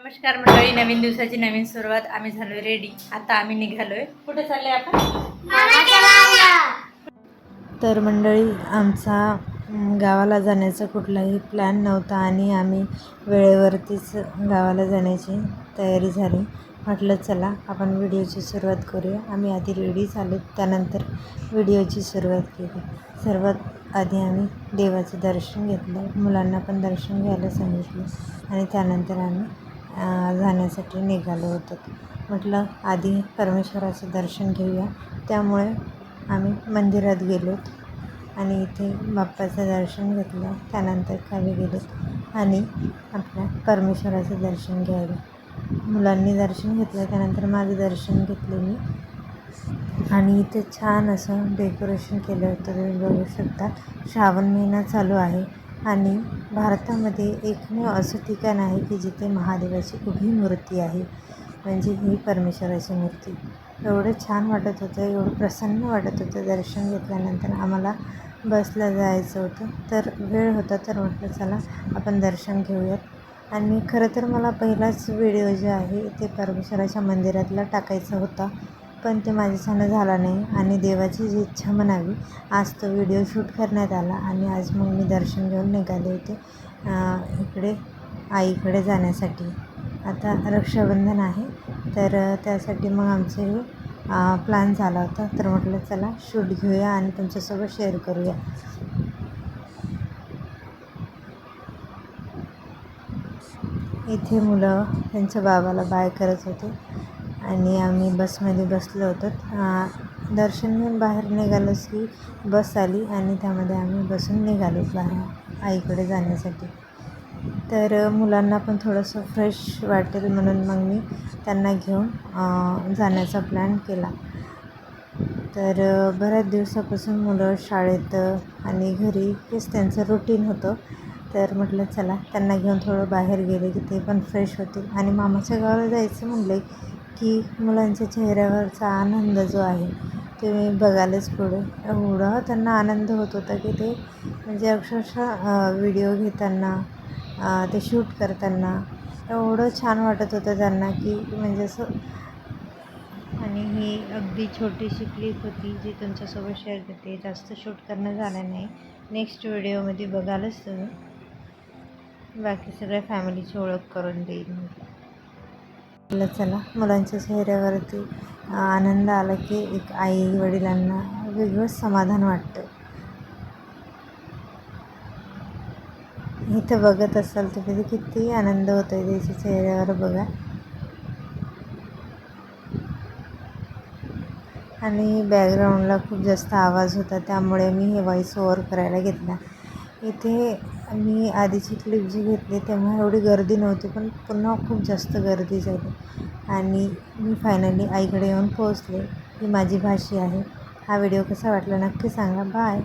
नमस्कार मंडळी, नवीन दिवसाची नवीन सुरुवात. आम्ही झालोय रेडी. आता आम्ही निघालोय. कुठे चालले आपण? तर मंडळी, आमचा गावाला जाण्याचा कुठलाही प्लॅन नव्हता आणि आम्ही वेळेवरतीच गावाला जाण्याची तयारी झाली. म्हटलं चला आपण व्हिडिओची सुरुवात करूया. आम्ही आधी रेडी झालो, त्यानंतर व्हिडिओची सुरुवात केली. सर्वात आधी आम्ही देवाचं दर्शन घेतलं, मुलांना पण दर्शन घ्यायला सांगितलं आणि त्यानंतर आम्ही जाण्यासाठी निघालो होतो. म्हटलं आधी परमेश्वराचं दर्शन घेऊया, त्यामुळे आम्ही मंदिरात गेलो आणि इथे बाप्पाचं दर्शन घेतलं. त्यानंतर खाली गेलो आणि आपल्या परमेश्वराचं दर्शन घ्यायला मुलांनी दर्शन घेतलं. त्यानंतर माझं दर्शन घेतलं मी आणि इथे छान असं डेकोरेशन केलं होतं. तुम्ही बघू शकता. श्रावण महिना चालू आहे आणि भारतामध्ये एकमेव असं ठिकाण आहे की जिथे महादेवाची उभी मूर्ती आहे, म्हणजे ही परमेश्वराची मूर्ती. एवढं छान वाटत होतं, एवढं प्रसन्न वाटत होतं. दर्शन घेतल्यानंतर आम्हाला बसला जायचं होतं, तर वेळ होता, तर म्हटलं चला आपण दर्शन घेऊयात. आणि खरं तर मला पहिलाच व्हिडिओ जे आहे ते परमेश्वराच्या मंदिरातला टाकायचा होता, पण ते माझ्याच्यानं झाला नाही आणि देवाची जी इच्छा म्हणावी, आज तो व्हिडिओ शूट करण्यात आला. आणि आज मग मी दर्शन घेऊन निघाले होते इकडे आईकडे जाण्यासाठी. आता रक्षाबंधन आहे, तर त्यासाठी मग आमचे प्लॅन झाला होता. तर म्हटलं चला शूट घेऊया आणि तुमच्यासोबत शेअर करूया. इथे मुलं त्यांच्या बाबाला बाय करत होते आणि आम्ही बसमध्ये बसलो होतो. दर्शन घेऊन बाहेर निघालोच की बस आली आणि त्यामध्ये आम्ही बसून निघालो बाहेर आईकडे जाण्यासाठी. तर मुलांना पण थोडंसं फ्रेश वाटेल म्हणून मग मी त्यांना घेऊन जाण्याचा प्लॅन केला. तर बऱ्याच दिवसापासून मुलं शाळेत आणि घरी हेच त्यांचं रुटीन होतं. तर म्हटलं चला त्यांना घेऊन थोडं बाहेर गेले की ते पण फ्रेश होतील. आणि मामाच्या गावाला जायचं म्हणले की मुलांच्या चेहऱ्यावरचा आनंद जो आहे ते मी बघायलाच पुढे. एवढा त्यांना आनंद होत होता की ते म्हणजे अक्षरशः व्हिडिओ घेताना, ते शूट करताना एवढं छान वाटत होतं त्यांना की म्हणजे असं. आणि ही अगदी छोटीशी क्लिप होती जी तुमच्यासोबत शेअर करते. जास्त शूट करणं झालं नाही. नेक्स्ट व्हिडिओमध्ये बघालच तुम्ही. बाकी सगळ्या फॅमिलीची ओळख करून देईन मी. चला मुलांच्या चेहऱ्यावरती आनंद आला की एक आई वडिलांना वेगळंच समाधान वाटतं. इथं बघत असाल तर किती आनंद होतो आहे त्याच्या चेहऱ्यावर बघा. आणि बॅकग्राऊंडला खूप जास्त आवाज होता, त्यामुळे मी हे व्हॉईस ओव्हर करायला घेतला. इथे मी आधीची क्लिप जी घेतली तेव्हा एवढी गर्दी नव्हती, पण पुन्हा खूप जास्त गर्दी झाली आणि मी फायनली आईकडे येऊन पोहोचले. ही माझी भाची आहे. हा व्हिडिओ कसा वाटला नक्की सांगा. बाय.